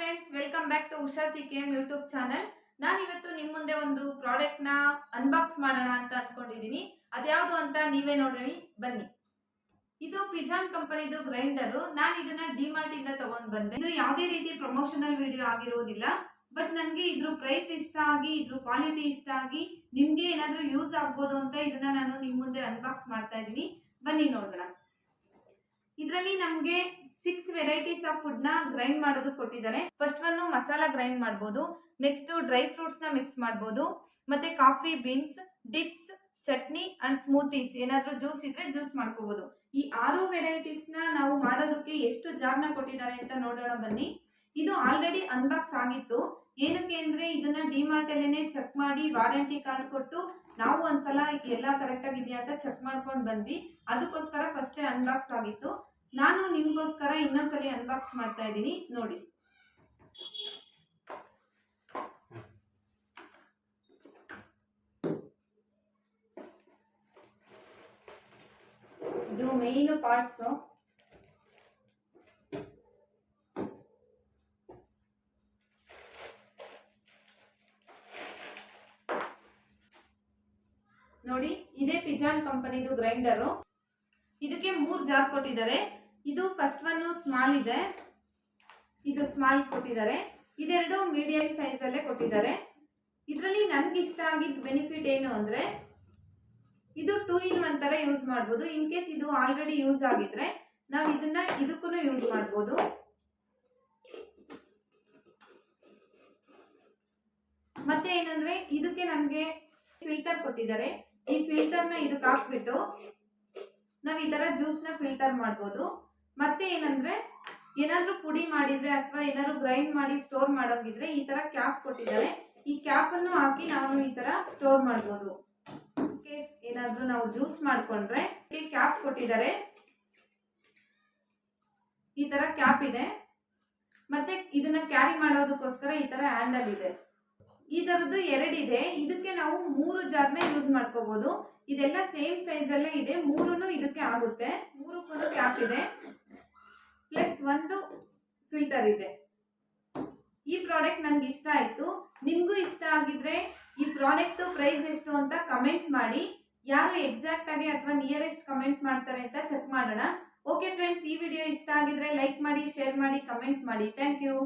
Friends, welcome back to Usha CKM YouTube channel. ನಾನು ಇವತ್ತು ನಿಮ್ಮ ಮುಂದೆ ಒಂದು ಪ್ರಾಡಕ್ಟ್ ನ ಅನ್ಬಾಕ್ಸ್ ಮಾಡೋಣ ಅಂತ ಅನ್ಕೊಂಡಿದ್ದೀನಿ. ಅದ್ಯಾವುದು ಅಂತ ನೀವೇ ನೋಡಿ ಬನ್ನಿ. ಇದು ಪಿಜಾನ್ ಕಂಪನಿದು ಗ್ರೈಂಡರ್. ನಾನು ಇದನ್ನ ಡಿಮಾರ್ಟ್ ಇಂದ ತಗೊಂಡು ಬಂದೆ. ಇದು ಯಾವುದೇ ರೀತಿ ಪ್ರಮೋಷನಲ್ ವಿಡಿಯೋ ಆಗಿರೋದಿಲ್ಲ, ಬಟ್ ನನಗೆ ಇದ್ರ ಪ್ರೈಸ್ ಇಷ್ಟ ಆಗಿ ಇದ್ರ ಕ್ವಾಲಿಟಿ ಇಷ್ಟ ಆಗಿ ನಿಮ್ಗೆ ಏನಾದರೂ ಯೂಸ್ ಆಗ್ಬೋದು ಅಂತ ಇದನ್ನ ನಾನು ನಿಮ್ಮ ಮುಂದೆ ಅನ್ಬಾಕ್ಸ್ ಮಾಡ್ತಾ ಇದ್ದೀನಿ. ಬನ್ನಿ ನೋಡೋಣ. ಇದರಲ್ಲಿ ನಮಗೆ 6 ವೆರೈಟೀಸ್ ಆಫ್ ಫುಡ್ ನ ಗ್ರೈಂಡ್ ಮಾಡೋದು ಕೊಟ್ಟಿದ್ದಾರೆ. ಫಸ್ಟ್ ಒನ್ ಮಸಾಲಾ ಗ್ರೈಂಡ್ ಮಾಡಬಹುದು, ನೆಕ್ಸ್ಟ್ ಡ್ರೈ ಫ್ರೂಟ್ಸ್ ನ ಮಿಕ್ಸ್ ಮಾಡಬಹುದು, ಮತ್ತೆ coffee beans, dips, chutney and ಸ್ಮೂತೀಸ್, ಏನಾದ್ರೂ ಜ್ಯೂಸ್ ಇದ್ರೆ ಜ್ಯೂಸ್ ಮಾಡ್ಕೋಬಹುದು. ಈ 6 ವೆರೈಟೀಸ್ ನ ನಾವು ಮಾಡೋದಕ್ಕೆ ಎಷ್ಟು ಜಾರ್ನ ಕೊಟ್ಟಿದ್ದಾರೆ ಅಂತ ನೋಡೋಣ ಬನ್ನಿ. ಇದು ಆಲ್ರೆಡಿ ಅನ್ಬಾಕ್ಸ್ ಆಗಿತ್ತು. ಏನಕ್ಕೆ ಅಂದ್ರೆ ಇದನ್ನ ಡಿಮಾರ್ಟ್ ಅಲ್ಲೇನೆ ಚೆಕ್ ಮಾಡಿ ವಾರಂಟಿ ಕಾರ್ಡ್ ಕೊಟ್ಟು ನಾವು ಒಂದ್ಸಲ ಎಲ್ಲ ಕರೆಕ್ಟ್ ಆಗಿದೆಯಾ ಅಂತ ಚೆಕ್ ಮಾಡ್ಕೊಂಡು ಬಂದ್ವಿ. ಅದಕ್ಕೋಸ್ಕರ ಫಸ್ಟ್ ಅನ್ಬಾಕ್ಸ್ ಆಗಿತ್ತು. ನಾನು ನಿಮ್ಗೋಸ್ಕರ ಇನ್ನೊಂದ್ಸಲಿ ಅನ್ಬಾಕ್ಸ್ ಮಾಡ್ತಾ ಇದ್ದೀನಿ, ನೋಡಿ. ಇದು ಮೇನ್ ಪಾರ್ಟ್ಸ್. ನೋಡಿ, ಇದೇ ಪಿಜಾನ್ ಕಂಪನಿದು ಗ್ರೈಂಡರು. ಇದಕ್ಕೆ 3 ಜಾರ್ ಕೊಟ್ಟಿದ್ದಾರೆ. ಇದು ಫಸ್ಟ್ ಒನ್ ಸ್ಮಾಲ್ ಇದೆ, ಇದು ಸ್ಮಾಲ್ ಕೊಟ್ಟಿದ್ದಾರೆ. ಇದೆರಡು ಮೀಡಿಯಂ ಸೈಜ್ ಅಲ್ಲೇ ಕೊಟ್ಟಿದ್ದಾರೆ. ಇದರಲ್ಲಿ ನನ್ಗೆ ಇಷ್ಟ ಆಗಿದ್ದ ಬೆನಿಫಿಟ್ ಏನು ಅಂದ್ರೆ ಇದು 2 in 1 ತರ ಯೂಸ್ ಮಾಡ್ಬೋದು. ಇನ್ ಕೇಸ್ ಇದು ಆಲ್ರೆಡಿ ಯೂಸ್ ಆಗಿದ್ರೆ ನಾವು ಇದನ್ನ ಇದಕ್ಕೂ ಯೂಸ್ ಮಾಡ್ಬೋದು. ಮತ್ತೆ ಏನಂದ್ರೆ ಇದಕ್ಕೆ ನಮ್ಗೆ ಫಿಲ್ಟರ್ ಕೊಟ್ಟಿದ್ದಾರೆ. ಈ ಫಿಲ್ಟರ್ ನ ಇದಕ್ಕೆ ಹಾಕ್ಬಿಟ್ಟು ನಾವ್ ಈ ತರ ಜ್ಯೂಸ್ ನ ಫಿಲ್ಟರ್ ಮಾಡ್ಬೋದು. ಮತ್ತೆ ಏನಂದ್ರೆ ಏನಾದ್ರೂ ಪುಡಿ ಮಾಡಿದ್ರೆ ಅಥವಾ ಏನಾದ್ರು ಗ್ರೈಂಡ್ ಮಾಡಿ ಸ್ಟೋರ್ ಮಾಡೋಗಿದ್ರೆ ಈ ತರ ಕ್ಯಾಪ್ ಕೊಟ್ಟಿದ್ದಾರೆ. ಈ ಕ್ಯಾಪ್ ಅನ್ನು ಹಾಕಿ ನಾವು ಈ ತರ ಸ್ಟೋರ್ ಮಾಡ್ಬೋದು. ಕೇಸ್ ಏನಾದ್ರೂ ನಾವು ಜ್ಯೂಸ್ ಮಾಡ್ಕೊಂಡ್ರೆ ಕ್ಯಾಪ್ ಕೊಟ್ಟಿದ್ದಾರೆ. ಈ ತರ ಕ್ಯಾಪ್ ಇದೆ. ಮತ್ತೆ ಇದನ್ನ ಕ್ಯಾರಿ ಮಾಡೋದಕ್ಕೋಸ್ಕರ ಈ ತರ ಹ್ಯಾಂಡಲ್ ಇದೆ. ಈ ತರದ್ದು 2 ಇದೆ. ಇದಕ್ಕೆ ನಾವು 3 ಜಾರ್ನ ಯೂಸ್ ಮಾಡ್ಕೋಬಹುದು. ಇದೆಲ್ಲ ಸೇಮ್ ಸೈಜ್ ಅಲ್ಲೇ ಇದೆ. 3 ಇದಕ್ಕೆ ಆಗುತ್ತೆ. 3 ಕ್ಯಾಪ್ ಇದೆ, ಪ್ಲಸ್ ಒಂದು ಫಿಲ್ಟರ್ ಇದೆ. ಈ ಪ್ರಾಡಕ್ಟ್ ನನ್ಗೆ ಇಷ್ಟ ಆಯ್ತು. ನಿಮ್ಗೂ ಇಷ್ಟ ಆಗಿದ್ರೆ ಈ ಪ್ರಾಡಕ್ಟ್ ಪ್ರೈಸ್ ಎಷ್ಟು ಅಂತ ಕಮೆಂಟ್ ಮಾಡಿ. ಯಾರು ಎಕ್ಸಾಕ್ಟ್ ಆಗಿ ಅಥವಾ ನಿಯರೆಸ್ಟ್ ಕಮೆಂಟ್ ಮಾಡ್ತಾರೆ ಅಂತ ಚೆಕ್ ಮಾಡೋಣ. ಓಕೆ ಫ್ರೆಂಡ್ಸ್, ಈ ವಿಡಿಯೋ ಇಷ್ಟ ಆಗಿದ್ರೆ ಲೈಕ್ ಮಾಡಿ, ಶೇರ್ ಮಾಡಿ, ಕಮೆಂಟ್ ಮಾಡಿ. Thank you.